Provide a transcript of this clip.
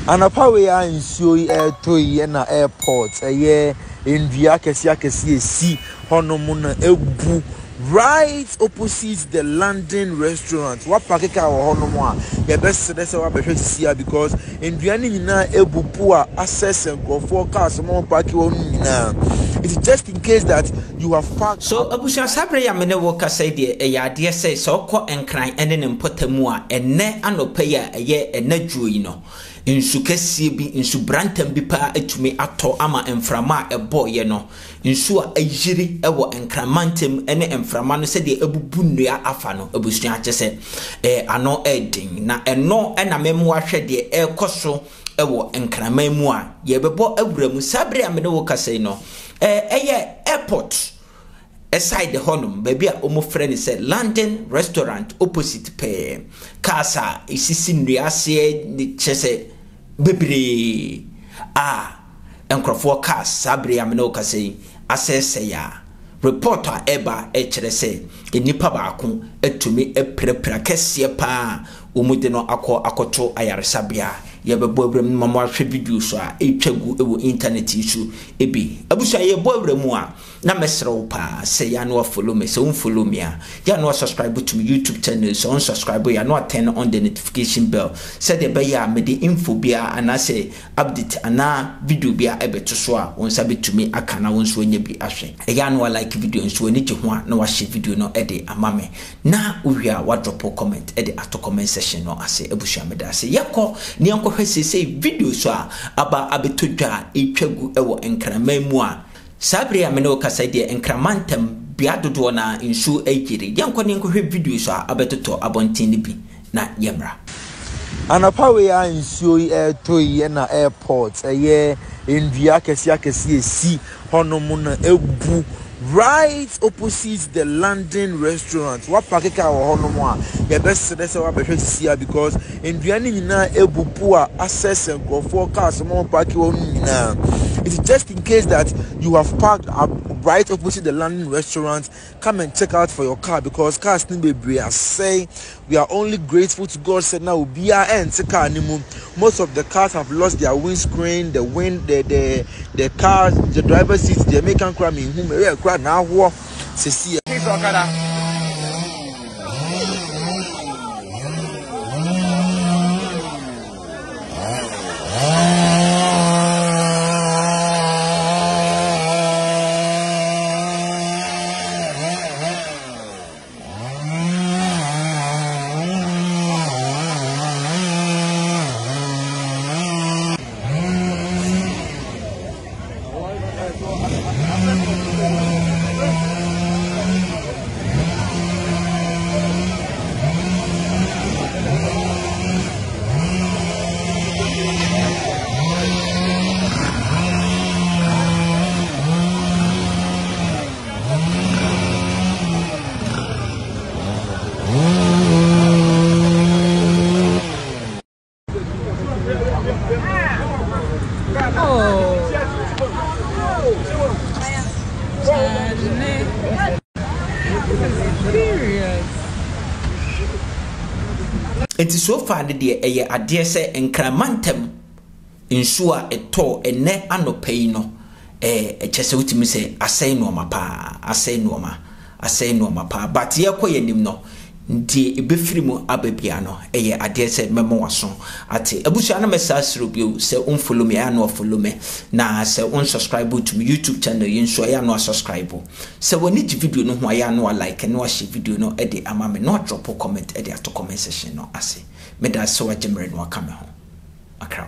Anapa we are in Sui Toy na airport in Via Kesi si Honomuna Ebu right opposite the London restaurant. What pakeka or Honomoa? Your best that's our best here because in Viannina Ebu Pua access and go for cars more parking on. It's just in case that you have parked. So Abusha Sabre Yamene Walker said a dear say so call and cry and then Potemua and ne anopaya a year and ne juino. In Sukesi be in Subrantam bipa etumi ato ama enframa a boy no. In Sua a jiri ewo encramantem ene enframa no said the ebubunua afano Abusha said ano edding na eno ena memwa hwe de ekoso ewo encramamua ye bebo awuramu Sabre Yamene Walker say no. Airport aside the honum baby omo friend said London restaurant opposite pay casa isisi nriase ni chese bebre enkrofo cars Sabre Yamene Walker say asese ya reporter eba echere say enipa baako etumi eprepra kese pa omude no akoto ayaresabia yebebo brem mama hwe video so a etwagu ewo internet issue ebi abusha yebo bremu a na mesrew pa say ya no follow me so follow me ya no subscribe to my YouTube channel so unsubscribe ya no turn on the notification bell said the be ya me the info bia ana say update ana video bia ebeto so a wonsa betumi aka na wonso anya bi ahwe ya no like video nso ani je ho a na wa share video no ede amame na uwia wa drop comment ede ato comment section no ase abusha me da say yakọ ni anko say video so aba abetodwa etwagu ewo enkramamu a Sabre Yamene Walker say de enkramantem biadodo na nsu ejiri yanko ni nkohwe video so abetoto abontin bi na yemra Anapa we are in Sui Toy na airport in Via Kesi si Honomuna Ebu right opposite the London restaurant. What pakeka or Honomoa? Your best that's our best here because in Viannina Ebu Pua access and go for cars more parking on. It's just in case that you have parked up right opposite the London restaurant. Come and check out for your car because cars need be say we are only grateful to God said now be our end car anymore. Most of the cars have lost their windscreen, the cars, the driver's seats, the American crime in whom we are now walk to see. Enti so far de eye ade se enkramantem nsu a eto ene anopai no echese wutimi se asai no ma pa but ye koyenim no nti ebefirimu ababia no eye ade se memo waso ate abusua na mesasro bio se unfollow me ya no follow me na se unsubscribe to my YouTube channel yinso ya no subscribe se woni ji video no ho ya no like no share video no ede amame no drop comment ede ato comment section no ase me da so wa jemre no aka me ho Accra.